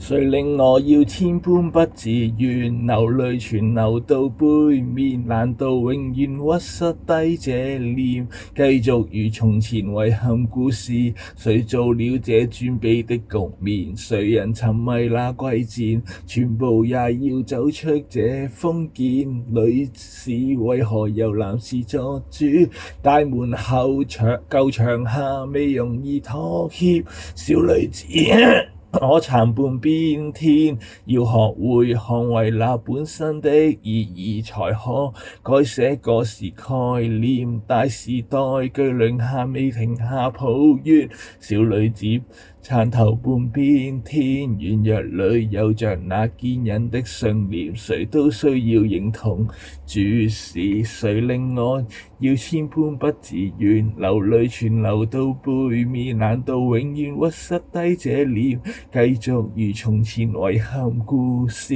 誰令我要千般不自願，流淚全流到背面？難道永遠屈膝低這臉，繼續如從前遺憾故事？誰做了這轉悲的局面？誰人沉迷那貴賤？全部也要走出這封建女士，為何由男士作主？大門後舊牆下未容易妥協，小女子可參半邊天，要學會捍衛那本身的意義，才可改寫個時概念。大時代巨輪下未停下抱怨，小女子參透半邊天，軟弱裏有着那堅忍的信念。誰都需要認同注視，誰令我要千般不自願，流淚全流到背面？難道永遠屈膝低這臉，繼續如從前遺憾故事？